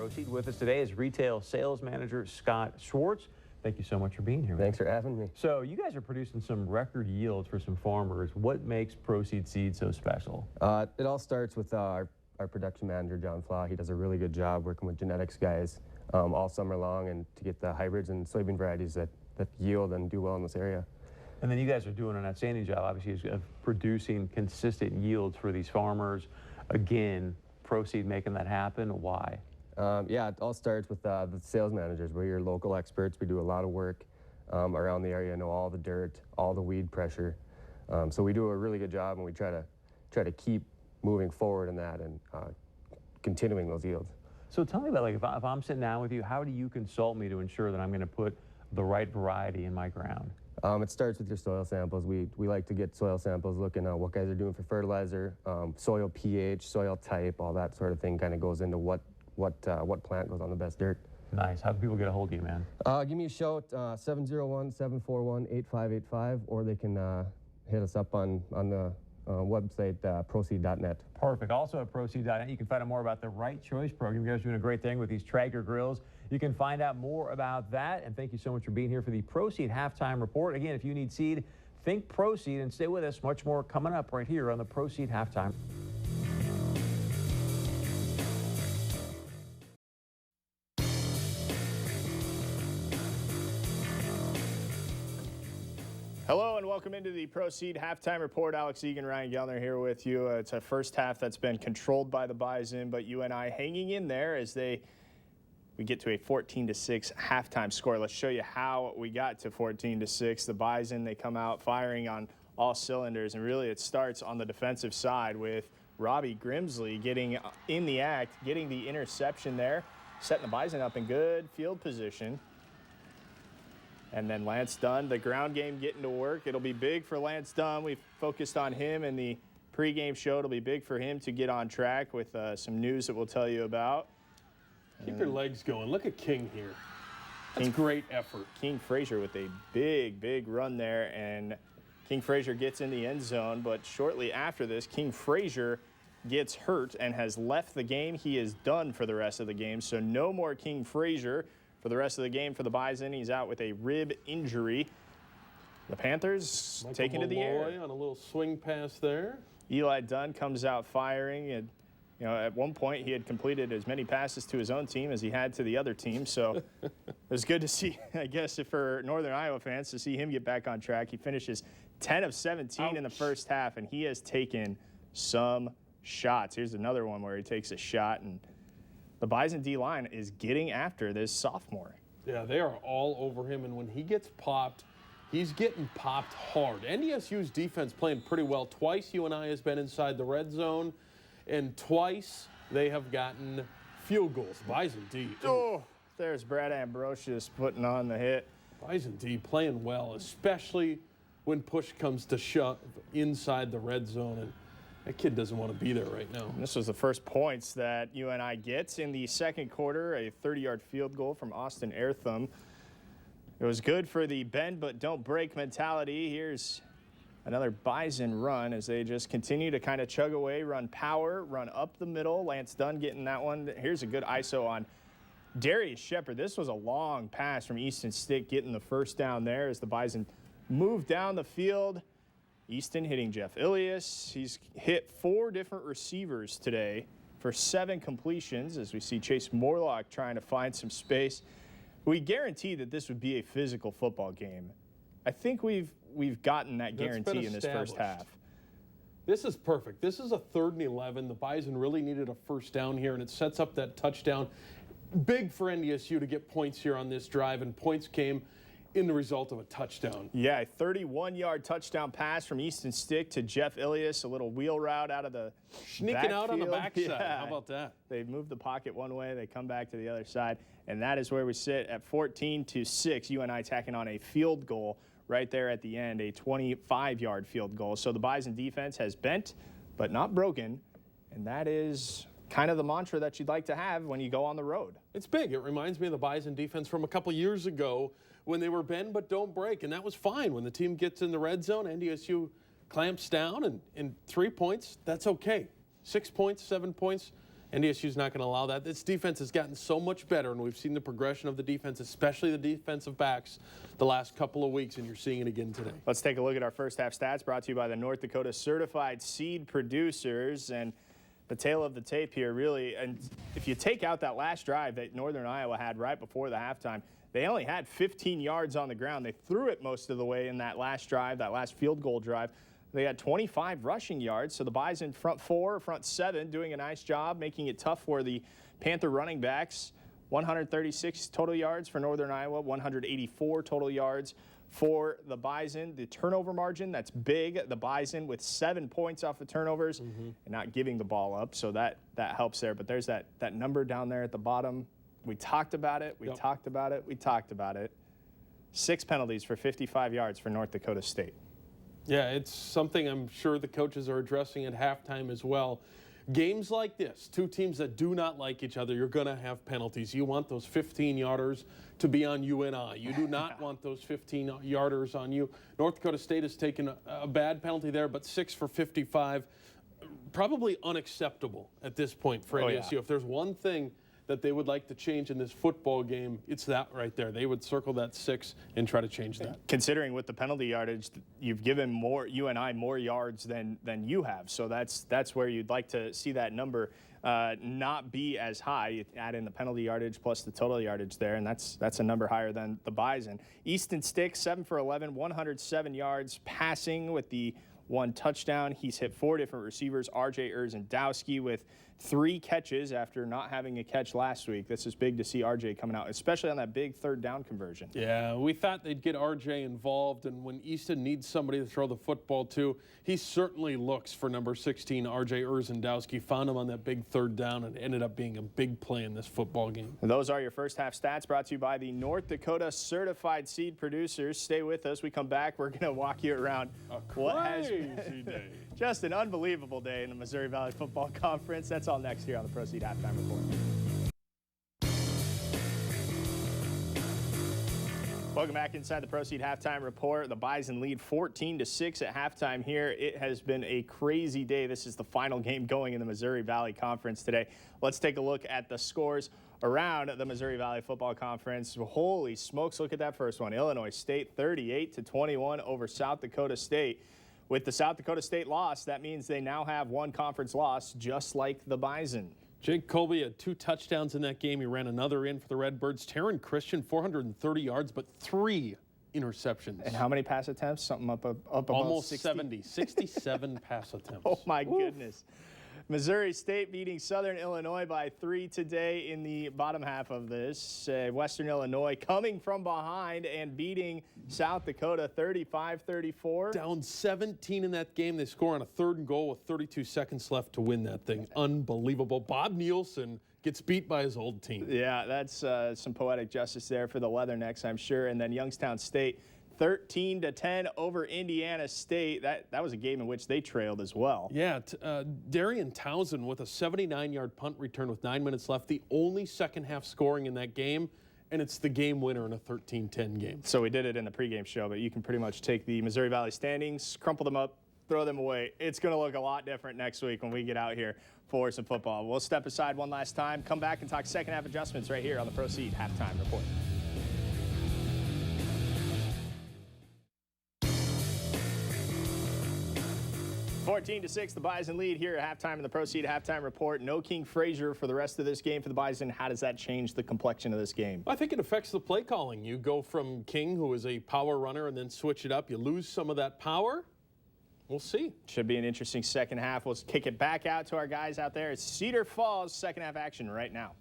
Proceed. With us today is Retail Sales Manager Scott Schwartz. Thank you so much for being here. Thanks for having me. So you guys are producing some record yields for some farmers. What makes Proceed Seed so special? It all starts with our production manager, John Flaw. He does a really good job working with genetics guys all summer long and to get the hybrids and soybean varieties that yield and do well in this area. And then you guys are doing an outstanding job, obviously, of producing consistent yields for these farmers. Again, Proceed making that happen. Why? Yeah, it all starts with the sales managers. We're your local experts. We do a lot of work around the area, know all the dirt, all the weed pressure. So we do a really good job, and we try to keep moving forward in that and continuing those yields. So tell me about, like, if I'm sitting down with you, how do you consult me to ensure that I'm going to put the right variety in my ground? It starts with your soil samples. We like to get soil samples, looking at what guys are doing for fertilizer, soil pH, soil type, all that sort of thing kind of goes into what plant goes on the best dirt. Nice. How can people get a hold of you, man? Give me a shout, 701-741-8585, or they can hit us up on the website, proceed.net. Perfect. Also at proceed.net, you can find out more about the Right Choice program. You guys are doing a great thing with these Traeger grills. You can find out more about that. And thank you so much for being here for the Proceed Halftime Report. Again, if you need seed, think Proceed and stay with us. Much more coming up right here on the Proceed Halftime. Hello and welcome into the Proceed Halftime Report. Alex Egan, Ryan Gellner here with you. It's a first half that's been controlled by the Bison, but UNI hanging in there as we get to a 14-6 halftime score. Let's show you how we got to 14-6. The Bison, they come out firing on all cylinders, and really it starts on the defensive side with Robbie Grimsley getting in the act, getting the interception there, setting the Bison up in good field position. And then Lance Dunn, the ground game getting to work. It'll be big for Lance Dunn. We've focused on him in the pregame show. It'll be big for him to get on track with some news that we'll tell you about. Keep your legs going. Look at King here. That's great effort. King Frazier with a big run there, and King Frazier gets in the end zone. But shortly after this, King Frazier gets hurt and has left the game. He is done for the rest of the game, so no more King Frazier for the rest of the game for the Bison. He's out with a rib injury. The Panthers taking to the air on a little swing pass there. Eli Dunn comes out firing, and at one point he had completed as many passes to his own team as he had to the other team. So it was good to see, I guess, for Northern Iowa fans, to see him get back on track. He finishes 10 of 17 in the first half, and he has taken some shots. Here's another one where he takes a shot, and the Bison D-line is getting after this sophomore. Yeah, they are all over him, and when he gets popped, he's getting popped hard. NDSU's defense playing pretty well. Twice UNI has been inside the red zone, and twice they have gotten field goals. Bison D. Oh, there's Brad Ambrosius putting on the hit. Bison D playing well, especially when push comes to shove inside the red zone, and that kid doesn't want to be there right now. This was the first points that UNI gets in the second quarter, a 30-yard field goal from Austin Ertham. It was good for the bend but don't break mentality. Here's another Bison run as they just continue to kind of chug away, run power, run up the middle. Lance Dunn getting that one. Here's a good ISO on Darius Shepard. This was a long pass from Easton Stick, getting the first down there as the Bison move down the field. Easton hitting Jeff Ilias. He's hit 4 different receivers today for 7 completions, as we see Chase Morlock trying to find some space. We guaranteed that this would be a physical football game. I think we've gotten that guarantee in this first half. This is perfect. This is a 3rd and 11. The Bison really needed a first down here, and it sets up that touchdown. Big for NDSU to get points here on this drive, and points came in the result of a touchdown. Yeah, a 31-yard touchdown pass from Easton Stick to Jeff Ilias, a little wheel route out of the sneaking out on the backside. Yeah. How about that? They move the pocket one way, they come back to the other side, and that is where we sit at 14-6. UNI tacking on a field goal right there at the end, a 25-yard field goal. So the Bison defense has bent but not broken, and that is kind of the mantra that you'd like to have when you go on the road. It's big. It reminds me of the Bison defense from a couple years ago when they were bend but don't break, and that was fine. When the team gets in the red zone, NDSU clamps down, and 3 points, that's okay. 6 points, 7 points, NDSU's not going to allow that. This defense has gotten so much better, and we've seen the progression of the defense, especially the defensive backs, the last couple of weeks, and you're seeing it again today. Let's take a look at our first half stats brought to you by the North Dakota Certified Seed Producers. And the tail of the tape here, really, and if you take out that last drive that Northern Iowa had right before the halftime, they only had 15 yards on the ground. They threw it most of the way in that last drive, that last field goal drive. They had 25 rushing yards, so the Bison front 4, front 7, doing a nice job, making it tough for the Panther running backs. 136 total yards for Northern Iowa, 184 total yards for the Bison. The turnover margin, that's big. The Bison with 7 points off the turnovers and not giving the ball up, so that helps there. But there's that number down there at the bottom. We talked about it. We talked about it. We talked about it. 6 penalties for 55 yards for North Dakota State. Yeah, it's something I'm sure the coaches are addressing at halftime as well. Games like this, two teams that do not like each other, you're going to have penalties. You want those 15-yarders to be on UNI. You do not want those 15-yarders on you. North Dakota State has taken a bad penalty there, but 6 for 55, probably unacceptable at this point for NDSU. Yeah. If there's one thing that they would like to change in this football game, it's that right there. They would circle that 6 and try to change that. Considering with the penalty yardage, you've given UNI more yards than you have. So that's where you'd like to see that number not be as high. You add in the penalty yardage plus the total yardage there, and that's a number higher than the Bison. Easton Stick, 7 for 11, 107 yards passing with the 1 touchdown. He's hit 4 different receivers. R.J. Urzendowski with 3 catches after not having a catch last week. This is big to see R.J. coming out, especially on that big 3rd down conversion. Yeah, we thought they'd get R.J. involved, and when Easton needs somebody to throw the football to, he certainly looks for number 16, R.J. Urzendowski. Found him on that big 3rd down and ended up being a big play in this football game. And those are your first half stats brought to you by the North Dakota Certified Seed Producers. Stay with us. We come back. We're going to walk you around what has been day. Just an unbelievable day in the Missouri Valley Football Conference. That's all next here on the Proceed Halftime Report. Welcome back inside the Proceed Halftime Report. The Bison lead 14-6 at halftime here. It has been a crazy day. This is the final game going in the Missouri Valley Conference today. Let's take a look at the scores around the Missouri Valley Football Conference. Holy smokes, look at that first one. Illinois State 38-21 over South Dakota State. With the South Dakota State loss, that means they now have 1 conference loss, just like the Bison. Jake Colby had 2 touchdowns in that game. He ran another in for the Redbirds. Taryn Christian, 430 yards, but 3 interceptions. And how many pass attempts? Something up above almost 60? 70. 67 pass attempts. Oh, my goodness. Missouri State beating Southern Illinois by 3 today in the bottom half of this. Western Illinois coming from behind and beating South Dakota 35-34. Down 17 in that game. They score on a 3rd and goal with 32 seconds left to win that thing. Unbelievable. Bob Nielsen gets beat by his old team. Yeah, that's some poetic justice there for the Leathernecks, I'm sure. And then Youngstown State 13-10 over Indiana State. That was a game in which they trailed as well. Yeah, Darian Townsend with a 79-yard punt return with 9 minutes left. The only second half scoring in that game, and it's the game winner in a 13-10 game. So we did it in the pregame show, but you can pretty much take the Missouri Valley standings, crumple them up, throw them away. It's going to look a lot different next week when we get out here for some football. We'll step aside one last time, come back and talk second half adjustments right here on the Proceed Halftime Report. 14-6, the Bison lead here at halftime in the Proceed Halftime Report. No King Frazier for the rest of this game for the Bison. How does that change the complexion of this game? I think it affects the play calling. You go from King, who is a power runner, and then switch it up. You lose some of that power. We'll see. Should be an interesting second half. We'll kick it back out to our guys out there. It's Cedar Falls second half action right now.